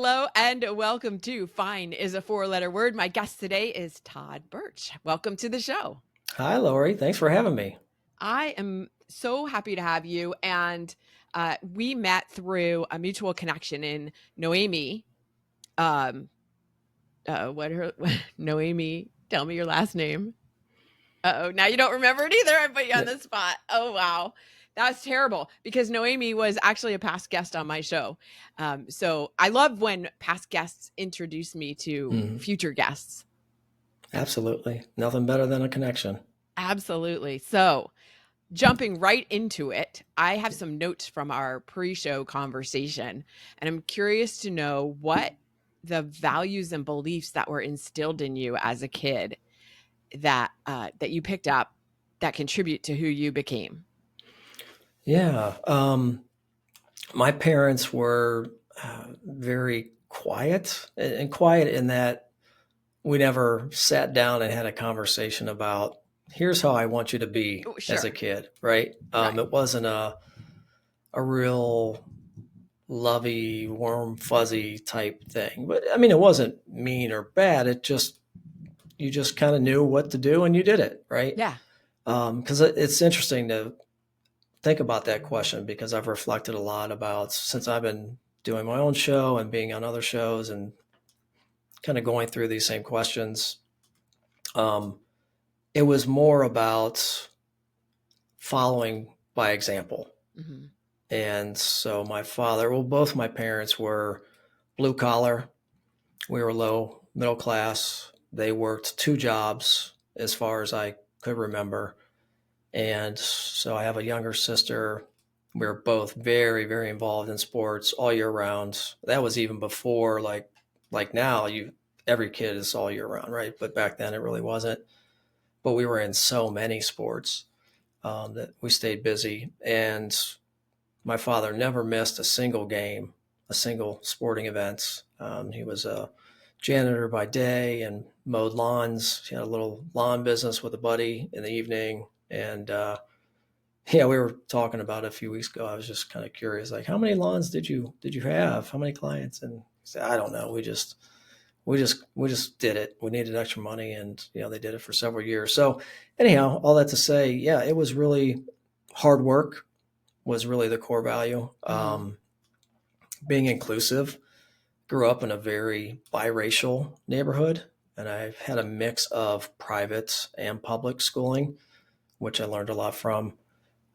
Hello and welcome to Fine is a Four-Letter Word. My guest today is Todd Bertsch. Welcome to the show. Hi, Lori. Thanks for having me. I am so happy to have you. And we met through a mutual connection in Noemi. Noemi, tell me your last name. Uh-oh, now you don't remember it either. I put you on the spot. Oh, wow. That's terrible because Noemi was actually a past guest on my show. So I love when past guests introduce me to future guests. Absolutely. Nothing better than a connection. Absolutely. So jumping right into it, I have some notes from our pre-show conversation, and I'm curious to know what the values and beliefs that were instilled in you as a kid that you picked up that contribute to who you became. Yeah. My parents were very quiet, and quiet in that we never sat down and had a conversation about, here's how I want you to be as a kid, right? It wasn't a real lovey, warm, fuzzy type thing. But I mean, it wasn't mean or bad. You just kind of knew what to do and you did it, right? Yeah. Because it's interesting to think about that question, because I've reflected a lot about, since I've been doing my own show and being on other shows and kind of going through these same questions. It was more about following by example. Mm-hmm. And so both my parents were blue collar. We were low middle class. They worked 2 jobs as far as I could remember. And so I have a younger sister. We were both very, very involved in sports all year round. That was even before like now every kid is all year round, right? But back then it really wasn't. But we were in so many sports that we stayed busy. And my father never missed a single game, a single sporting event. He was a janitor by day and mowed lawns. He had a little lawn business with a buddy in the evening. And we were talking about it a few weeks ago. I was just kind of curious, like, how many lawns did you have? How many clients? And he said, I don't know. We just did it. We needed extra money, and they did it for several years. So anyhow, all that to say, yeah, it was really hard work was really the core value. Being inclusive. Grew up in a very biracial neighborhood, and I've had a mix of private and public schooling, which I learned a lot from.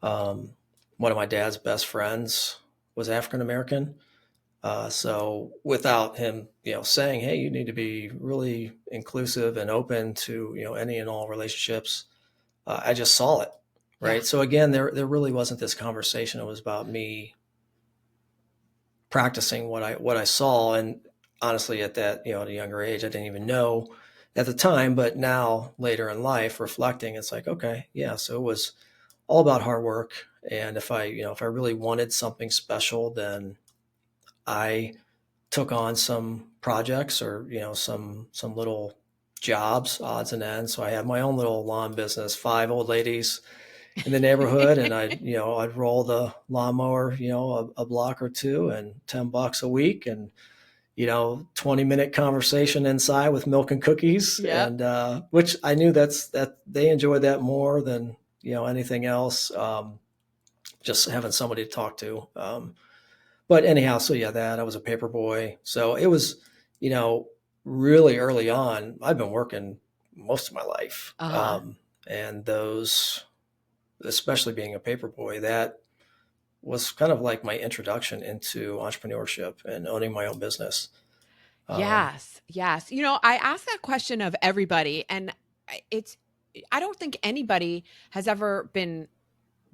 One of my dad's best friends was African American. So without him, saying, hey, you need to be really inclusive and open to, any and all relationships, I just saw it. Right. Yeah. So again, there really wasn't this conversation. It was about me practicing what I saw. And honestly, at that, at a younger age, I didn't even know at the time, but now later in life, reflecting, it's like, okay, yeah. So it was all about hard work. And if I really wanted something special, then I took on some projects or, some little jobs, odds and ends. So I had my own little lawn business, 5 old ladies in the neighborhood. And I'd roll the lawnmower, a block or two, and $10 a week. And, 20-minute conversation inside with milk and cookies. Yep. And, which I knew that they enjoyed that more than, anything else. Just having somebody to talk to. But anyhow, so yeah, I was a paper boy. So it was, really early on. I've been working most of my life. Uh-huh. And those, especially being a paper boy, that was kind of like my introduction into entrepreneurship and owning my own business. Yes. I ask that question of everybody, and I don't think anybody has ever been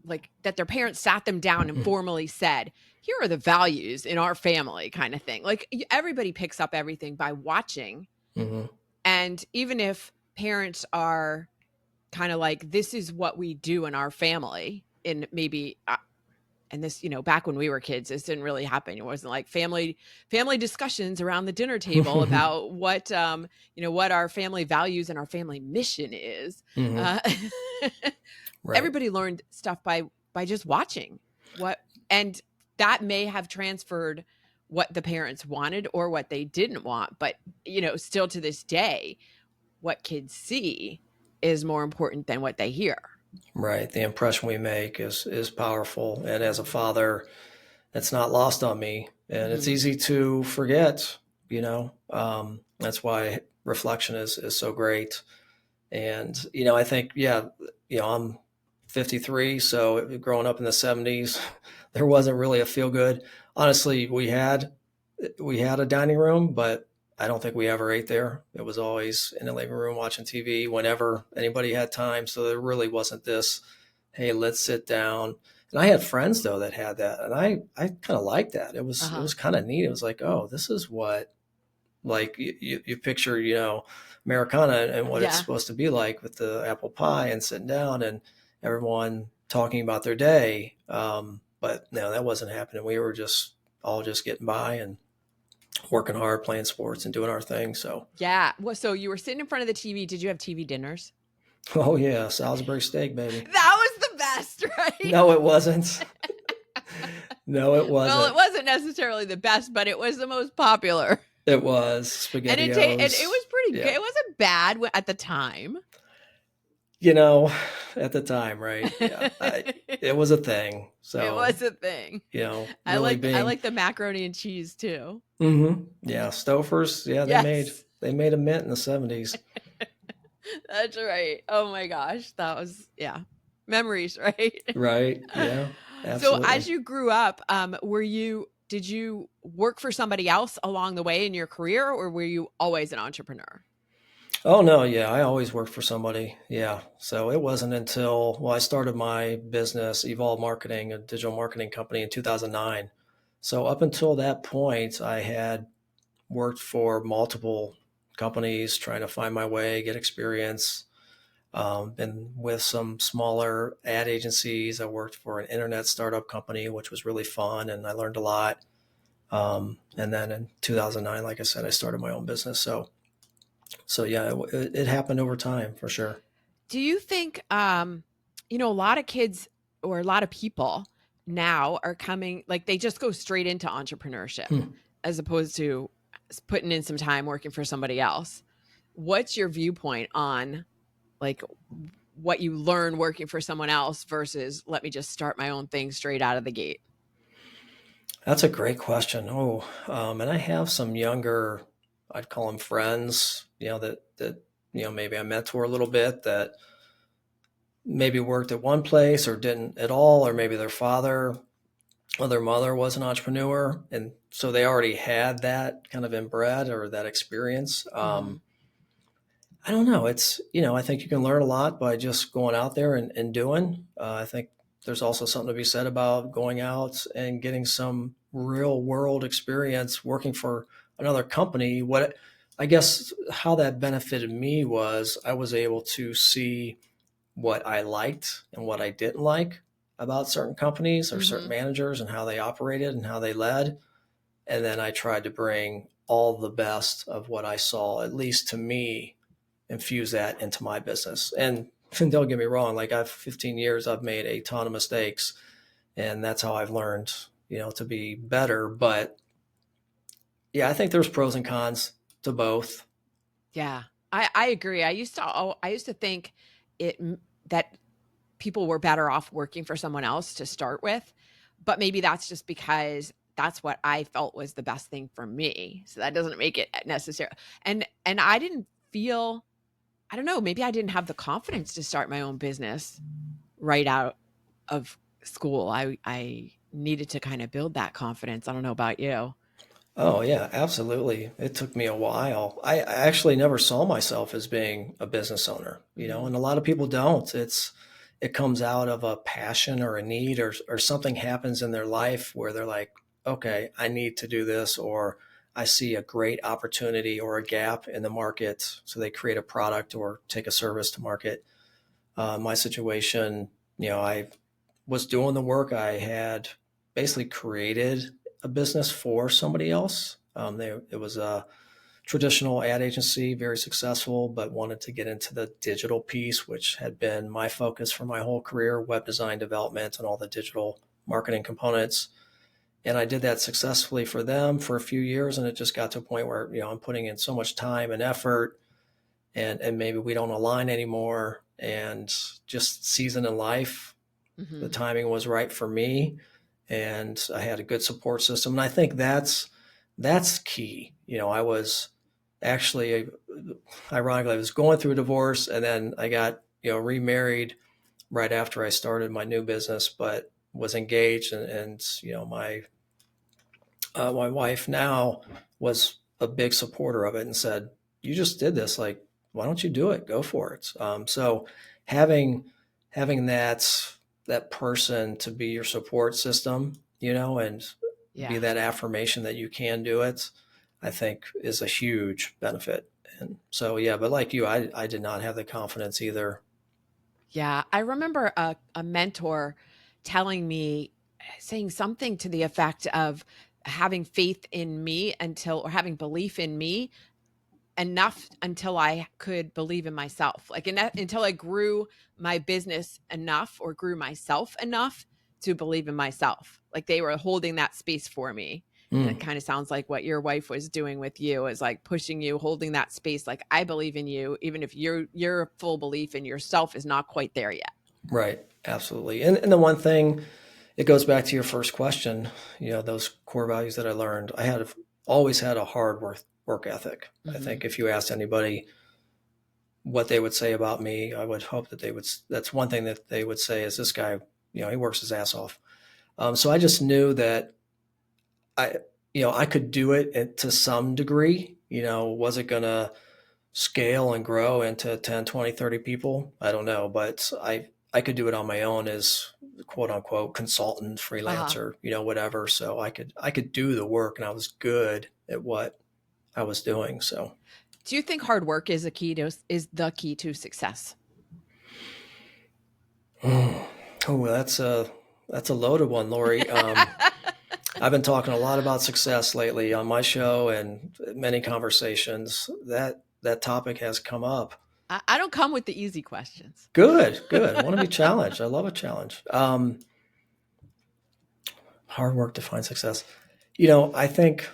like that their parents sat them down and formally said, here are the values in our family, kind of thing. Like, everybody picks up everything by watching. Mm-hmm. And even if parents are kind of like, this is what we do in our family, and maybe and this, back when we were kids, this didn't really happen. It wasn't like family discussions around the dinner table about what what our family values and our family mission is. Mm-hmm. Right. Everybody learned stuff by just watching and that may have transferred what the parents wanted or what they didn't want. But, still to this day, what kids see is more important than what they hear. Right. The impression we make is powerful. And as a father, it's not lost on me. And it's easy to forget, that's why reflection is so great. And, I think, I'm 53. So growing up in the 70s, there wasn't really a feel good. Honestly, we had a dining room, but I don't think we ever ate there. It was always in the living room watching TV whenever anybody had time. So there really wasn't this, hey, let's sit down. And I had friends though that had that, and I kind of liked that. It was kind of neat. It was like, oh, this is what, like you picture, Americana and what it's supposed to be like with the apple pie and sitting down and everyone talking about their day. But no, that wasn't happening. We were just all just getting by and working hard, playing sports and doing our thing. So yeah. Well, so you were sitting in front of the TV. Did you have TV dinners? oh yeah, Salisbury steak, baby. That was the best, right? No, it wasn't. No, it wasn't. Well, it wasn't necessarily the best, but it was the most popular. It was spaghetti. And it was pretty good. It wasn't bad at the time. At the time, right? Yeah, it was a thing. So it was a thing. Really I like the macaroni and cheese too. Mm-hmm. Yeah, Stouffer's. Yeah, they made a mint in the 70s. That's right. Oh my gosh, that was memories, right? Right. Yeah. Absolutely. So as you grew up, did you work for somebody else along the way in your career, or were you always an entrepreneur? Oh, no. Yeah. I always worked for somebody. Yeah. So it wasn't until, I started my business, Evolve Marketing, a digital marketing company in 2009. So up until that point, I had worked for multiple companies trying to find my way, get experience. Been with some smaller ad agencies. I worked for an internet startup company, which was really fun, and I learned a lot. And then in 2009, like I said, I started my own business. So yeah, it happened over time for sure. Do you think, a lot of kids or a lot of people now are coming, like they just go straight into entrepreneurship as opposed to putting in some time working for somebody else. What's your viewpoint on like what you learn working for someone else versus let me just start my own thing straight out of the gate? That's a great question. And I have some younger, I'd call them friends, that maybe I mentor a little bit that maybe worked at one place or didn't at all, or maybe their father or their mother was an entrepreneur. And so they already had that kind of inbred or that experience. I don't know. It's, I think you can learn a lot by just going out there and doing. I think there's also something to be said about going out and getting some real world experience working for another company. I guess how that benefited me was I was able to see what I liked and what I didn't like about certain companies or certain managers and how they operated and how they led. And then I tried to bring all the best of what I saw, at least to me, infuse that into my business. And don't get me wrong, like I've 15 years, I've made a ton of mistakes, and that's how I've learned, to be better. But yeah, I think there's pros and cons to both. Yeah, I agree. I used to think that people were better off working for someone else to start with, but maybe that's just because that's what I felt was the best thing for me. So that doesn't make it necessary. And I didn't feel, I don't know, maybe I didn't have the confidence to start my own business right out of school. I needed to kind of build that confidence. I don't know about you. Oh yeah, absolutely. It took me a while. I actually never saw myself as being a business owner, and a lot of people don't. It comes out of a passion or a need or something happens in their life where they're like, okay, I need to do this, or I see a great opportunity or a gap in the market. So they create a product or take a service to market. My situation, I was doing the work. I had basically created a business for somebody else. It was a traditional ad agency, very successful, but wanted to get into the digital piece, which had been my focus for my whole career, web design development and all the digital marketing components. And I did that successfully for them for a few years. And it just got to a point where, I'm putting in so much time and effort, and maybe we don't align anymore. And just season in life, the timing was right for me, and I had a good support system. And I think that's key. I was actually, ironically, I was going through a divorce, and then I got, remarried right after I started my new business, but was engaged, and my wife now was a big supporter of it and said, "You just did this. Like, why don't you do it? Go for it." So having that person to be your support system, and be that affirmation that you can do it, I think is a huge benefit. And so, yeah, but like you, I did not have the confidence either. Yeah. I remember a mentor telling me, saying something to the effect of having faith in me or having belief in me enough until I could believe in myself, like until I grew my business enough or grew myself enough to believe in myself. Like they were holding that space for me. And it kind of sounds like what your wife was doing with you, is like pushing you, holding that space. Like, I believe in you, even if your full belief in yourself is not quite there yet. Right. Absolutely. And the one thing, it goes back to your first question, those core values that I learned. Always had a hard work ethic. I think if you asked anybody what they would say about me, I would hope that that's one thing that they would say is, this guy, he works his ass off. So I just knew that I could do it to some degree. Was it going to scale and grow into 10, 20, 30 people? I don't know, but I could do it on my own as quote unquote consultant, freelancer, whatever. So I could do the work, and I was good at what I was doing. So do you think hard work is the key to success? Oh, that's a loaded one, Lori. I've been talking a lot about success lately on my show and many conversations. That topic has come up. I don't come with the easy questions. Good. I want to be challenged. I love a challenge. Hard work defines success. I think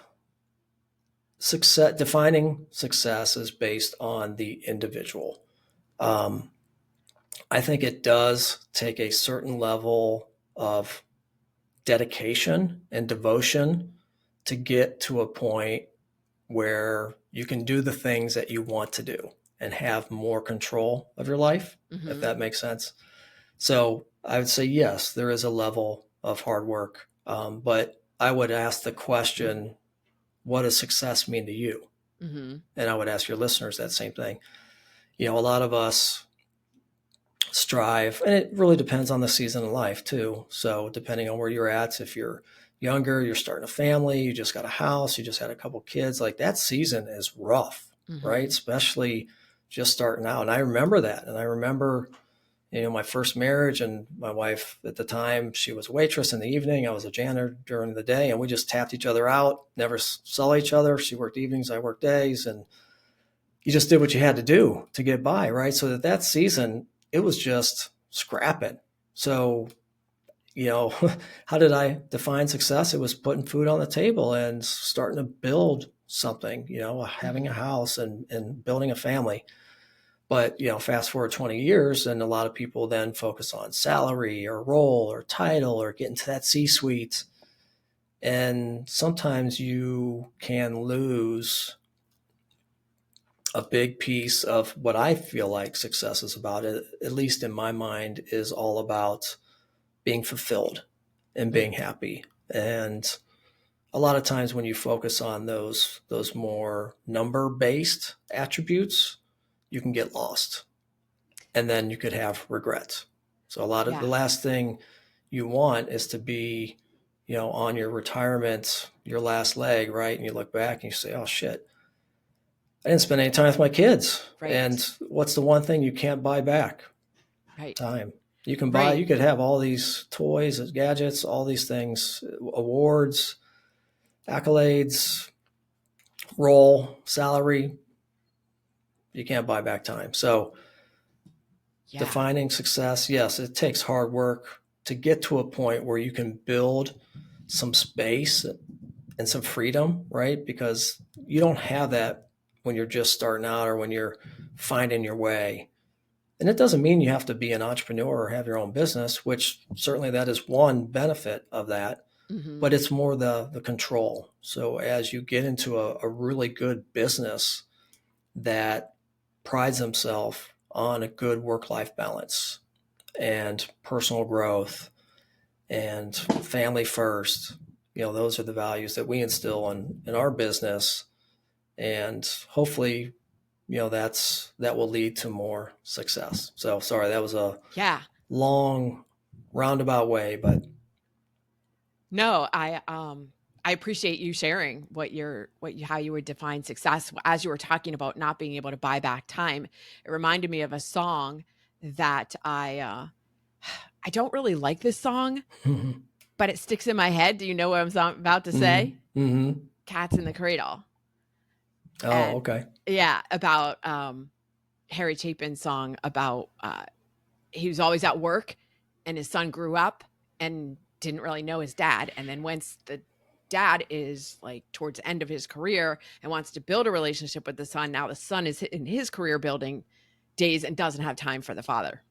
defining success is based on the individual. I think it does take a certain level of dedication and devotion to get to a point where you can do the things that you want to do and have more control of your life, if that makes sense. So I would say, yes, there is a level of hard work. But I would ask the question, what does success mean to you? And I would ask your listeners that same thing. A lot of us strive, and it really depends on the season of life too. So depending on where you're at, if you're younger, you're starting a family, you just got a house, you just had a couple kids, like that season is rough, right? Especially just starting out. And I remember that. And I remember, my first marriage, and my wife at the time, she was a waitress in the evening. I was a janitor during the day, and we just tapped each other out, never saw each other. She worked evenings, I worked days, and you just did what you had to do to get by, right? So that season, it was just scrapping. So, how did I define success? It was putting food on the table and starting to build something, having a house and building a family. But, fast forward 20 years, and a lot of people then focus on salary or role or title or getting to that C-suite. And sometimes you can lose a big piece of what I feel like success is about, at least in my mind, is all about being fulfilled and being happy. And a lot of times when you focus on those more number-based attributes, you can get lost, and then you could have regret. So the last thing you want is to be, on your retirement, your last leg, right? And you look back and you say, oh shit, I didn't spend any time with my kids. Right. And what's the one thing you can't buy back? Right. Time. You can buy, you could have all these toys, gadgets, all these things, awards, accolades, role, salary. You can't buy back time. So defining success, yes, it takes hard work to get to a point where you can build some space and some freedom, right? Because you don't have that when you're just starting out or when you're finding your way. And it doesn't mean you have to be an entrepreneur or have your own business, which certainly that is one benefit of that, but it's more the control. So as you get into a really good business that prides themselves on a good work-life balance and personal growth and family first, those are the values that we instill in our business. And hopefully, that will lead to more success. So sorry, that was a long roundabout way, but no, I appreciate you sharing how you would define success. As you were talking about not being able to buy back time, it reminded me of a song that I don't really like this song, but it sticks in my head. Do you know what I'm about to say? Mm-hmm. Cats in the Cradle. Oh, and, okay. Yeah, about Harry Chapin's song about he was always at work and his son grew up and didn't really know his dad. And then once the dad is like towards the end of his career and wants to build a relationship with the son, now the son is in his career building days and doesn't have time for the father.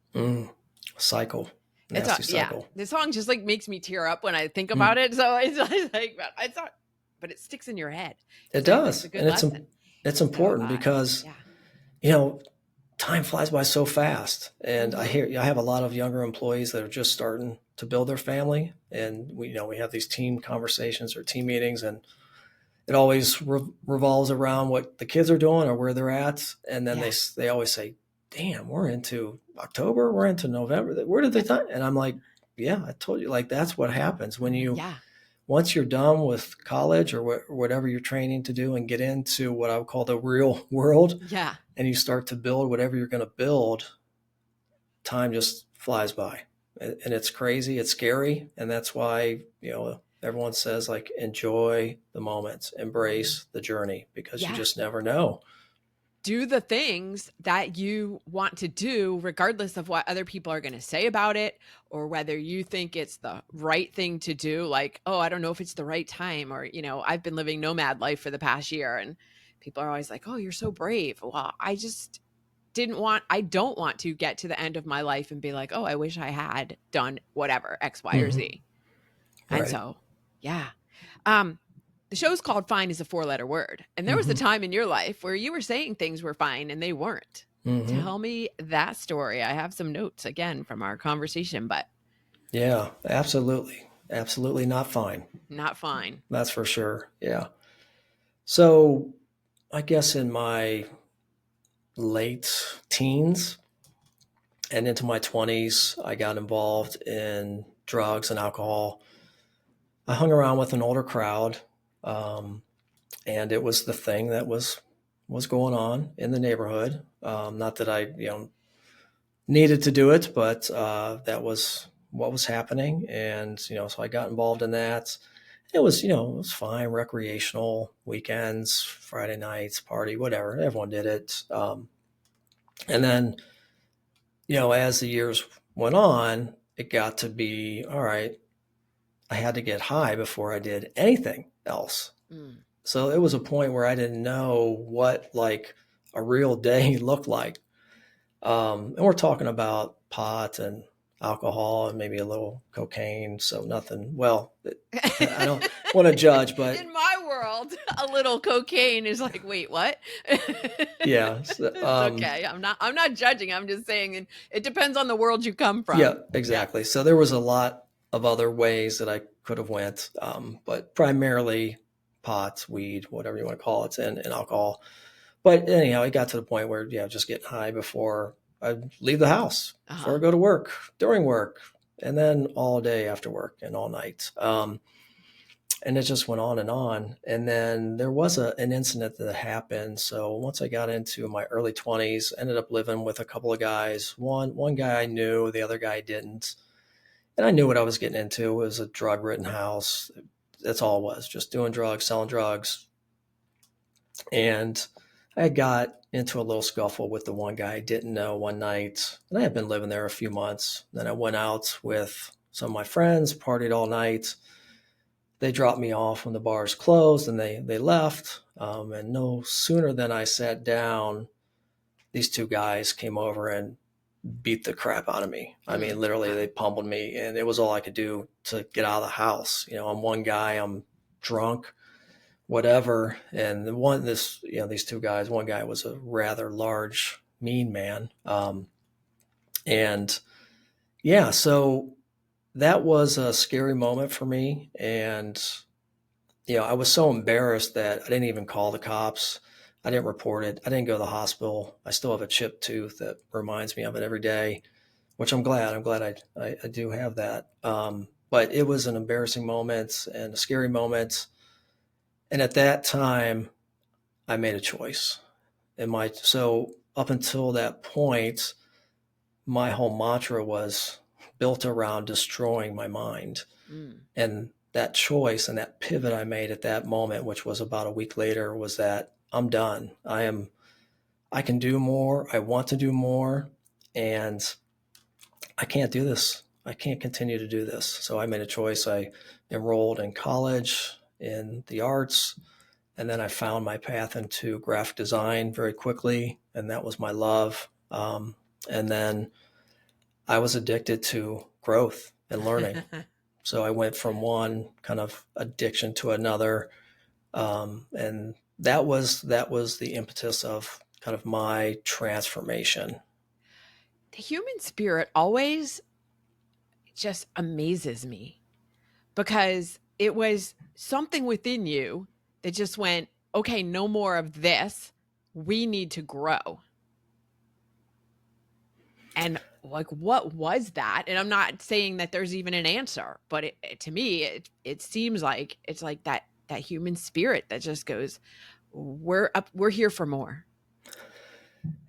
Cycle. Nasty cycle. Yeah, the song just like makes me tear up when I think about it. So it's like, but it sticks in your head. It does. It's a good lesson. It's important because, time flies by so fast. And I have a lot of younger employees that are just starting to build their family. And we have these team conversations or team meetings, and it always revolves around what the kids are doing or where they're at. And then they always say, damn, we're into October, we're into November. Where did they time? And I'm like, yeah, I told you, like, that's what happens when you, once you're done with college or whatever you're training to do and get into what I would call the real world. Yeah. And you start to build whatever you're going to build, time just flies by, and it's crazy. It's scary. And that's why, everyone says, like, enjoy the moments, embrace the journey, because you just never know. Do the things that you want to do, regardless of what other people are going to say about it, or whether you think it's the right thing to do. Like, oh, I don't know if it's the right time, or, I've been living nomad life for the past year, and people are always like, oh, you're so brave. Well, I just I don't want to get to the end of my life and be like, oh, I wish I had done whatever, X, Y, or Z. Right. And so, yeah. The show's called Fine is a 4-letter word. And there was a time in your life where you were saying things were fine and they weren't. Tell me that story. I have some notes again from our conversation, but. Yeah, absolutely. Absolutely not fine. Not fine. That's for sure. Yeah. So I guess in my late teens and into my 20s, I got involved in drugs and alcohol. I hung around with an older crowd. And it was the thing that was going on in the neighborhood. Not that I, needed to do it, but that was what was happening. And, so I got involved in that. It was, it was fine, recreational, weekends, Friday nights, party, whatever. Everyone did it. And then, as the years went on, it got to be, all right, I had to get high before I did anything else. So it was a point where I didn't know what like a real day looked like. And we're talking about pot and alcohol and maybe a little cocaine. So nothing, well, I don't want to judge, but in my world, a little cocaine is like, wait, what? Yeah. Okay. I'm not judging. I'm just saying it depends on the world you come from. Yeah, exactly. Yeah. So there was a lot of other ways that I could have went, but primarily pot, weed, whatever you want to call it, and alcohol. But anyhow, it got to the point where, just getting high before I leave the house, before I go to work, during work, and then all day after work and all night. And it just went on. And then there was an incident that happened. So once I got into my early 20s, ended up living with a couple of guys. One guy I knew, the other guy didn't. And I knew what I was getting into. It was a drug-ridden house. That's all it was, just doing drugs, selling drugs. And I got into a little scuffle with the one guy I didn't know one night. And I had been living there a few months. Then I went out with some of my friends, partied all night. they dropped me off when the bars closed, and they left. And no sooner than I sat down, these two guys came over and beat the crap out of me. I mean, literally, they pummeled me, and it was all I could do to get out of the house. I'm one guy, I'm drunk, whatever. And these two guys, one guy was a rather large, mean man. And yeah, so that was a scary moment for me. And, I was so embarrassed that I didn't even call the cops. I didn't report it. I didn't go to the hospital. I still have a chipped tooth that reminds me of it every day, which I'm glad. I do have that. But it was an embarrassing moment and a scary moment. And at that time, I made a choice. So up until that point, my whole mantra was built around destroying my mind. And that choice and that pivot I made at that moment, which was about a week later, was that I'm done. I can do more. I want to do more. And I can't do this. I can't continue to do this. So I made a choice. I enrolled in college in the arts. And then I found my path into graphic design very quickly. And that was my love. And then I was addicted to growth and learning. So I went from one kind of addiction to another. And that was the impetus of kind of my transformation. The human spirit always just amazes me, because it was something within you that just went, okay, no more of this. We need to grow. And like, what was that? And I'm not saying that there's even an answer, but to me, it seems like it's like that human spirit that just goes, we're here for more.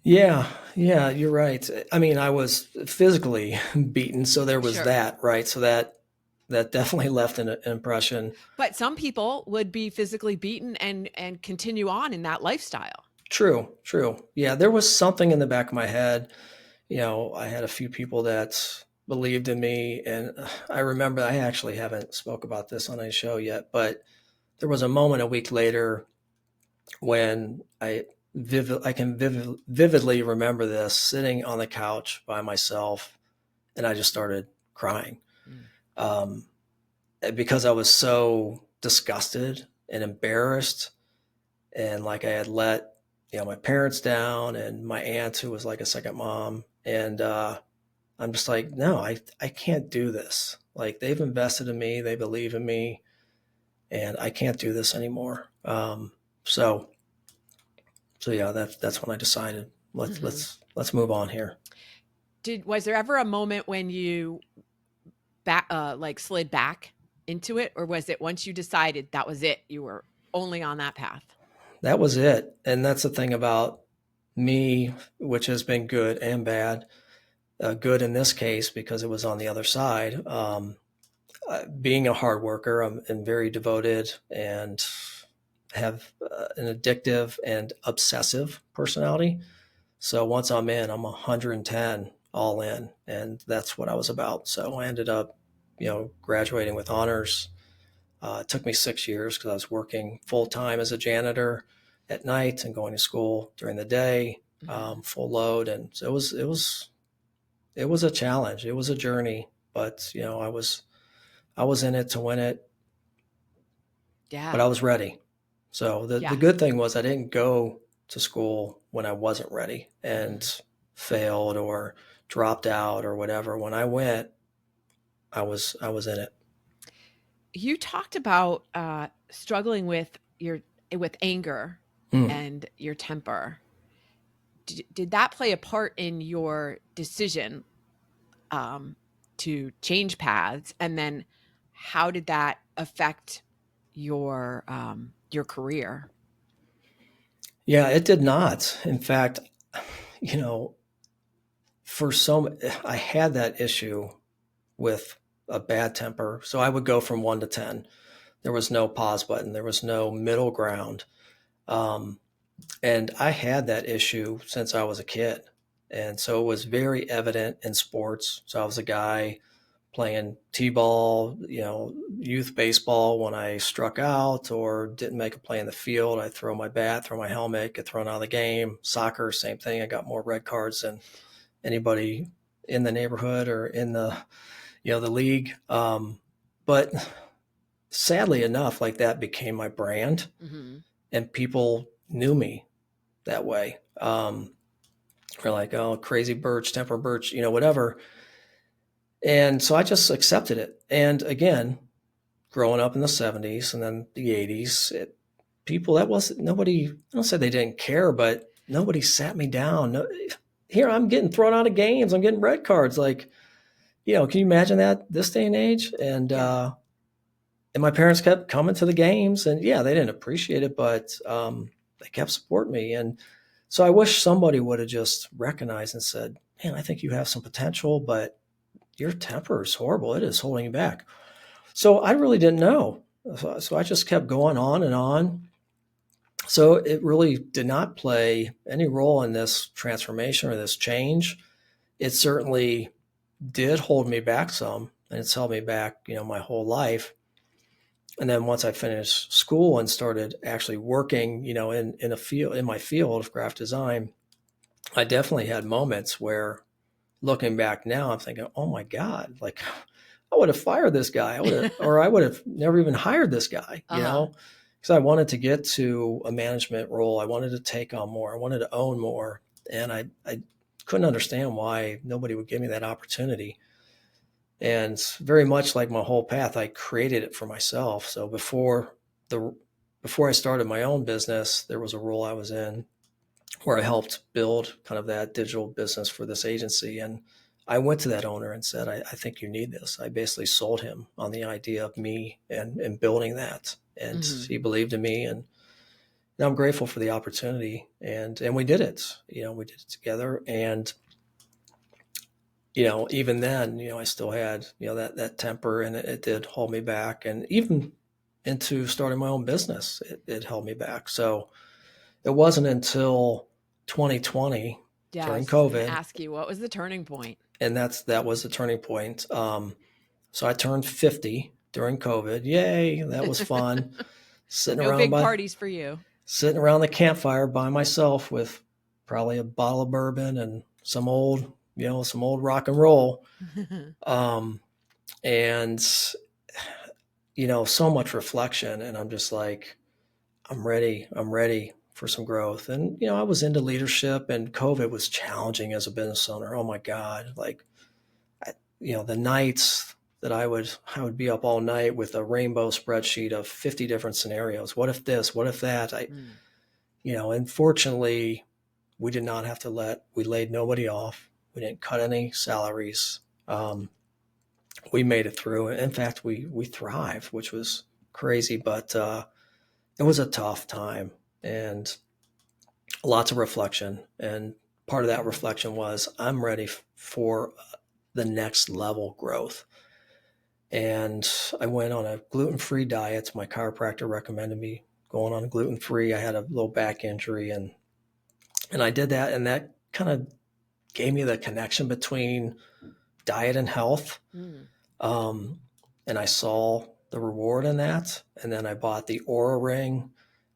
Yeah, you're right. I mean, I was physically beaten, so there was Sure. that, right? So that definitely left an impression. But some people would be physically beaten and continue on in that lifestyle. True. Yeah, there was something in the back of my head. I had a few people that believed in me, and I remember, I actually haven't spoke about this on a show yet, but there was a moment a week later when I can vividly remember this, sitting on the couch by myself, and I just started crying. Because I was so disgusted and embarrassed, and like I had let my parents down and my aunt, who was like a second mom, and I'm just like, no, I can't do this. Like, they've invested in me, they believe in me, and I can't do this anymore. So yeah, that's when I decided, let's move on here. Was there ever a moment when you slid back into it, or was it once you decided that was it, you were only on that path? That was it. And that's the thing about me, which has been good and bad. Good in this case because it was on the other side. Being a hard worker, I'm very devoted and have an addictive and obsessive personality. So once I'm in, I'm 110 all in, and that's what I was about. So I ended up, graduating with honors. It took me 6 years because I was working full time as a janitor at night and going to school during the day, full load, and so it was a challenge. It was a journey, but I was in it to win it. Yeah. But I was ready. So the good thing was I didn't go to school when I wasn't ready and failed or dropped out or whatever. When I went, I was in it. You talked about struggling with anger and your temper. Did that play a part in your decision to change paths? And then how did that affect your career? Yeah, it did not. In fact, I had that issue with a bad temper. So I would go from 1 to 10. There was no pause button. There was no middle ground. And I had that issue since I was a kid. And so it was very evident in sports. So I was a guy playing t-ball, youth baseball when I struck out or didn't make a play in the field. I throw my bat, throw my helmet, get thrown out of the game. Soccer, same thing. I got more red cards than anybody in the neighborhood or in the league. But sadly enough, like that became my brand, and people knew me that way. They're like, oh, crazy Bertsch, temper Bertsch, whatever. And so I just accepted it. And again, growing up in the 70s and then the 80s, nobody, I don't say they didn't care, but nobody sat me down. No, here I'm getting thrown out of games. I'm getting red cards. Like, can you imagine that this day and age? And, and my parents kept coming to the games, and they didn't appreciate it, but they kept supporting me. And so I wish somebody would have just recognized and said, man, I think you have some potential, but your temper is horrible. It is holding you back. So I really didn't know. So I just kept going on and on. So it really did not play any role in this transformation or this change. It certainly did hold me back some, and it's held me back, my whole life. And then once I finished school and started actually working, in my field of graphic design, I definitely had moments where, looking back now, I'm thinking, oh my God, like I would have fired this guy. I would have never even hired this guy, because I wanted to get to a management role. I wanted to take on more. I wanted to own more. And I couldn't understand why nobody would give me that opportunity. And very much like my whole path, I created it for myself. So before I started my own business, there was a role I was in where I helped build kind of that digital business for this agency. And I went to that owner and said, I think you need this. I basically sold him on the idea of me and building that. And he believed in me. And I'm grateful for the opportunity. And we did it. We did it together. And even then, I still had, that temper, and it did hold me back. And even into starting my own business, it held me back. So it wasn't until 2020 during COVID. Ask you, what was the turning point? And that was the turning point. So I turned 50 during COVID. Yay. That was fun. Sitting no around big parties for you. Sitting around the campfire by myself with probably a bottle of bourbon and some old rock and roll. And, so much reflection. And I'm just like, I'm ready for some growth. And, I was into leadership, and COVID was challenging as a business owner. Oh my God. Like, the nights that I would be up all night with a rainbow spreadsheet of 50 different scenarios. What if this, what if that? And fortunately we did not have to we laid nobody off. We didn't cut any salaries. We made it through. In fact, we thrived, which was crazy, but, it was a tough time and lots of reflection. And part of that reflection was, I'm ready for the next level growth. And I went on a gluten-free diet. My chiropractor recommended me going on gluten-free. I had a little back injury, and I did that. And that kind of gave me the connection between diet and health. And I saw the reward in that. And then I bought the Aura ring.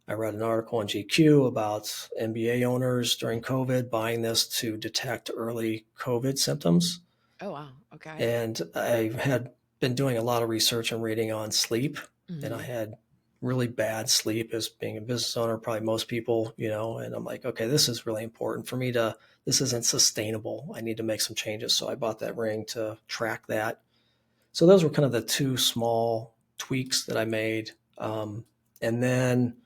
I read an article in GQ about NBA owners during COVID buying this to detect early COVID symptoms. Oh, wow. Okay. And I had been doing a lot of research and reading on sleep. And I had really bad sleep as being a business owner, probably most people, and I'm like, okay, this is really important for me this isn't sustainable. I need to make some changes. So I bought that ring to track that. So those were kind of the two small tweaks that I made. And then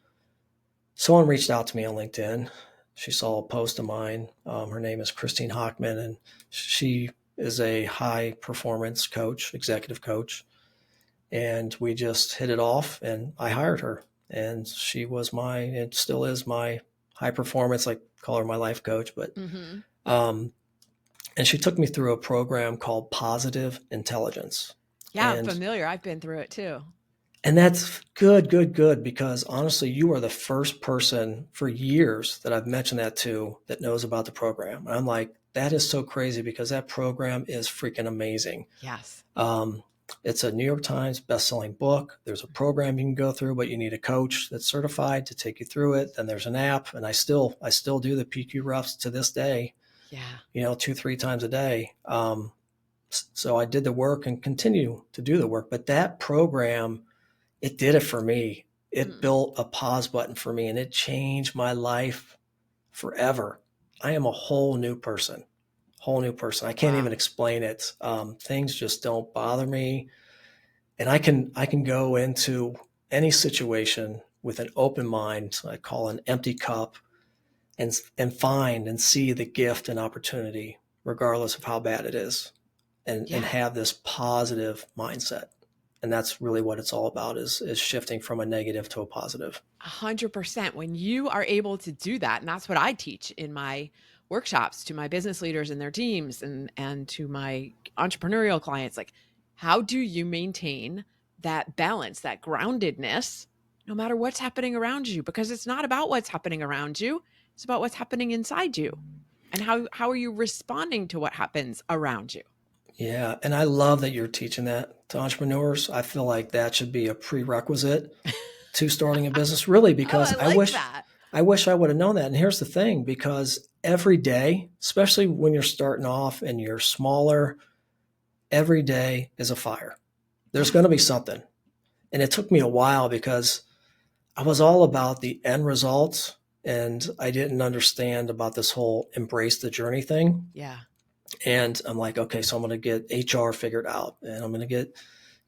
someone reached out to me on LinkedIn. She saw a post of mine. Her name is Christine Hockman, and she is a high performance coach, executive coach. And we just hit it off, and I hired her. And she was it still is my high performance, I call her my life coach, but, and she took me through a program called Positive Intelligence. Yeah, I'm familiar. I've been through it too. And that's good, because honestly, you are the first person for years that I've mentioned that to that knows about the program. And I'm like, that is so crazy because that program is freaking amazing. Yes. It's a New York Times best-selling book. There's a program you can go through, but you need a coach that's certified to take you through it. Then there's an app, and I still do the PQ reps to this day. Yeah. 2-3 times a day. So I did the work and continue to do the work. But that program, it did it for me. It built a pause button for me, and it changed my life forever. I am a whole new person. I can't even explain it. Things just don't bother me. And I can go into any situation with an open mind. I call an empty cup, and find and see the gift and opportunity, regardless of how bad it is, and have this positive mindset. And that's really what it's all about, is shifting from a negative to a positive. 100%. When you are able to do that, and that's what I teach in my workshops to my business leaders and their teams, and to my entrepreneurial clients, like, how do you maintain that balance, that groundedness, no matter what's happening around you? Because it's not about what's happening around you. It's about what's happening inside you. And how are you responding to what happens around you? Yeah. And I love that you're teaching that to entrepreneurs. I feel like that should be a prerequisite to starting a business, really, because I wish I would have known that. And here's the thing, because every day, especially when you're starting off and you're smaller, every day is a fire. There's going to be something. And it took me a while because I was all about the end results, and I didn't understand about this whole embrace the journey thing. Yeah. And I'm like, okay, so I'm going to get HR figured out, and I'm going to get,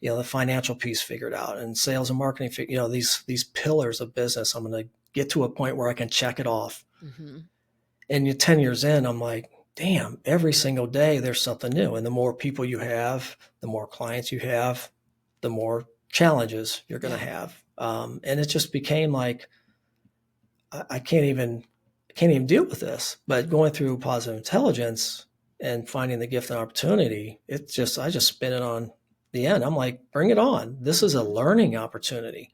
the financial piece figured out, and sales and marketing, these pillars of business. I'm going to get to a point where I can check it off. Mm-hmm. And you're 10 years in, I'm like, damn, every single day there's something new. And the more people you have, the more clients you have, the more challenges you're going to have. And it just became like, I can't even deal with this. But going through positive intelligence and finding the gift and opportunity, I just spin it on the end. I'm like, bring it on. This is a learning opportunity.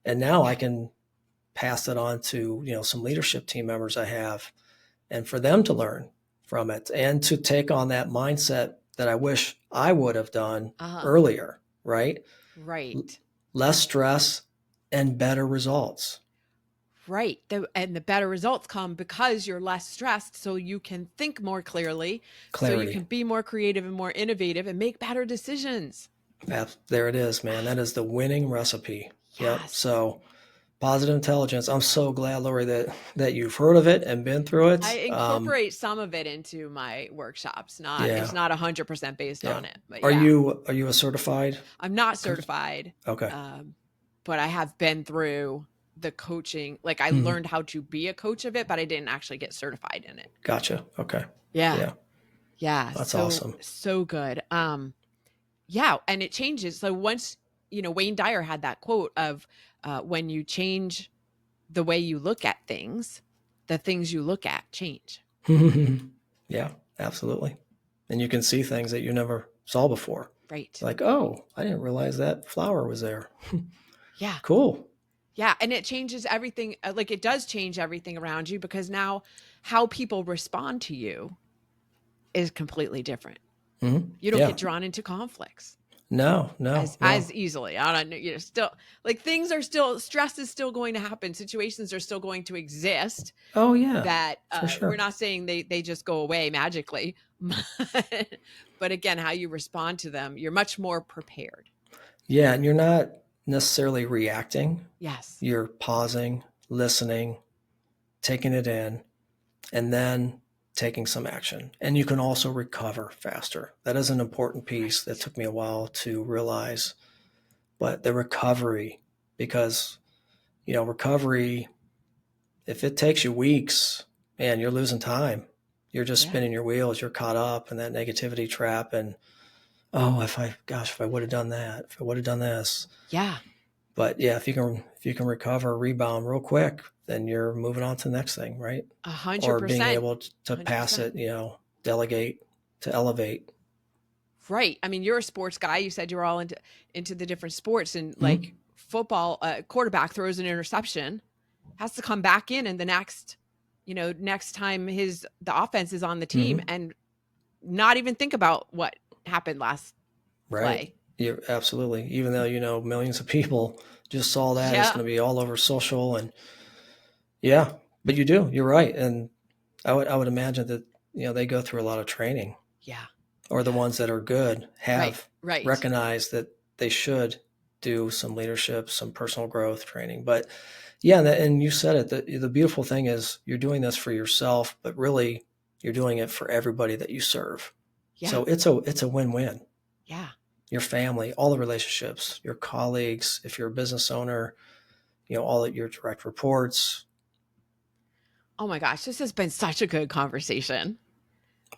And now I can pass it on to, some leadership team members I have, and for them to learn from it and to take on that mindset that I wish I would have done earlier. Right. Right. Less stress and better results. Right. And the better results come because you're less stressed, so you can think more clearly. So you can be more creative and more innovative and make better decisions. There it is, man. That is the winning recipe. Yes. Yep. So positive intelligence. I'm so glad, Lori, that you've heard of it and been through it. I incorporate some of it into my workshops. It's not 100% based on it. But are you a certified? I'm not certified. Okay. But I have been through the coaching. Like, I learned how to be a coach of it, but I didn't actually get certified in it. Gotcha. Okay. Yeah. That's awesome. So good. Yeah. And it changes. So once, Wayne Dyer had that quote of, when you change the way you look at things, the things you look at change. Yeah, absolutely. And you can see things that you never saw before. Right. Like, oh, I didn't realize that flower was there. Yeah. Cool. Yeah. And it changes everything. Like, it does change everything around you, because now how people respond to you is completely different. Mm-hmm. You don't get drawn into conflicts. No. As easily. I don't know. Still, like, stress is still going to happen. Situations are still going to exist. Oh yeah. That for sure. We're not saying they just go away magically, but again, how you respond to them, you're much more prepared. Yeah. And you're not necessarily reacting. Yes. You're pausing, listening, taking it in, and then taking some action. And you can also recover faster. That is an important piece that took me a while to realize. But the recovery, because, recovery, if it takes you weeks, man, you're losing time. You're just spinning your wheels. You're caught up in that negativity trap. And, if I would have done that, if I would have done this. Yeah. But yeah, if you can recover, rebound real quick, then you're moving on to the next thing, right? 100%. Or being able to pass it, delegate to elevate. Right. I mean, you're a sports guy. You said you're all into the different sports, and like football, quarterback throws an interception, has to come back in the next next time the offense is on the team and not even think about what happened last play. You're absolutely, even though, millions of people just saw that, it's going to be all over social and but you're right. And I would imagine that, they go through a lot of training. Yeah. Or the ones that are good have right. recognized that they should do some leadership, some personal growth training. But and you said it, the beautiful thing is you're doing this for yourself, but really you're doing it for everybody that you serve. Yeah. So it's a win-win. Yeah. Your family, all the relationships, your colleagues, if you're a business owner, all of your direct reports. Oh my gosh, this has been such a good conversation.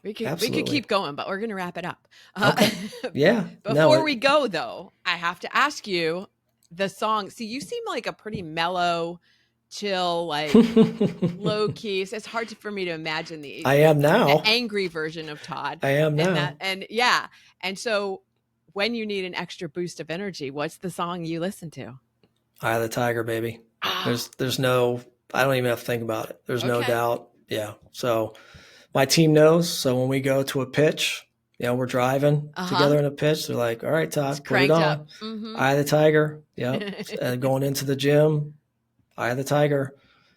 We could keep going, but we're going to wrap it up. Okay. Yeah. Before we go, though, I have to ask you the song. See, you seem like a pretty mellow, chill, like low key. So it's hard for me to imagine the angry version of Todd. I am now. And so when you need an extra boost of energy, what's the song you listen to? Eye of the Tiger, baby. There's no, I don't even have to think about it. There's no doubt. Yeah. So my team knows. So when we go to a pitch, we're driving together in a pitch. They're like, all right, Todd, put it on. Eye of the Tiger. Yeah. And going into the gym, Eye of the Tiger.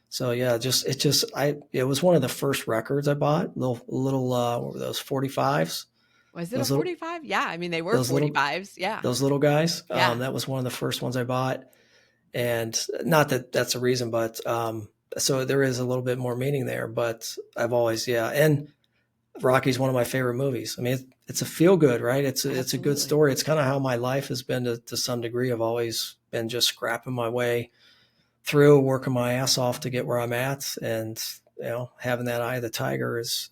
So yeah, it was one of the first records I bought. Little what were those, 45s? Was it a 45? Yeah. I mean, they were 45s. Yeah. Those little guys. Yeah. That was one of the first ones I bought. And not that that's a reason, but so there is a little bit more meaning there, but I've always, and Rocky's one of my favorite movies. I mean, it's a feel good, right? It's a good story. It's kind of how my life has been to some degree. I've always been just scrapping my way through, working my ass off to get where I'm at. And, having that Eye of the Tiger is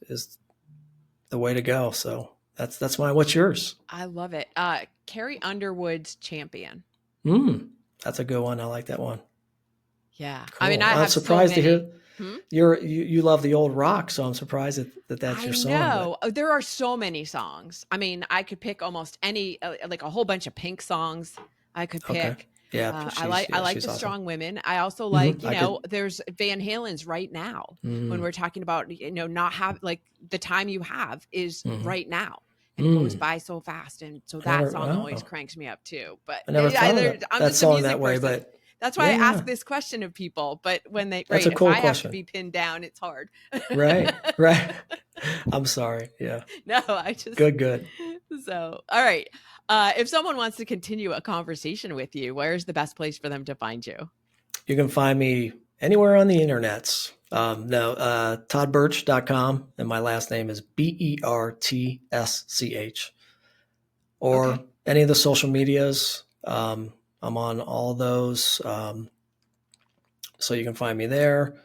the way to go. So that's mine. What's yours? I love it. Carrie Underwood's Champion. That's a good one. I like that one. Yeah. Cool. I mean, I'm surprised to hear you love the old rock. So I'm surprised that's your song. No, there are so many songs. I mean, I could pick almost any, like a whole bunch of Pink songs I could pick. Okay. Yeah. I like the awesome. Strong Women. I also like, there's Van Halen's Right Now when we're talking about, not have like the time you have is right now. And it goes by so fast. And so that song always cranks me up too. But I never thought of I'm that just song a music that way, person. but that's why I ask this question of people. But when that's a cool if I question. have to be pinned down, it's hard. Right. I'm sorry. Yeah. No, I just good. So, all right. If someone wants to continue a conversation with you, where's the best place for them to find you? You can find me anywhere on the internets. toddbertsch.com, and my last name is Bertsch. Or any of the social medias. I'm on all those. So you can find me there.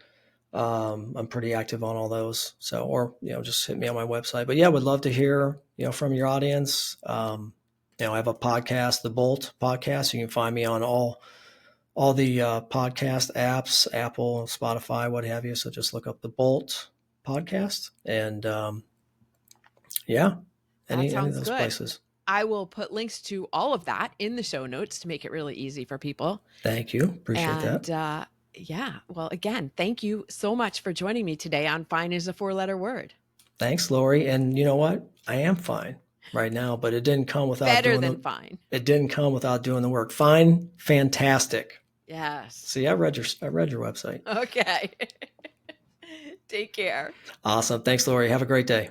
I'm pretty active on all those. So, or, just hit me on my website. But yeah, would love to hear, from your audience. I have a podcast, the Bolt podcast. You can find me on all the podcast apps, Apple, Spotify, what have you. So just look up the Bolt podcast and any of those places. I will put links to all of that in the show notes to make it really easy for people. Thank you. Appreciate that. Well, again, thank you so much for joining me today on Fine is a 4-letter word. Thanks, Lori. And you know what? I am fine right now, but it didn't come without fine. It didn't come without doing the work. Fine, fantastic. Yes. See, I read your website. Okay. Take care. Awesome. Thanks, Lori. Have a great day.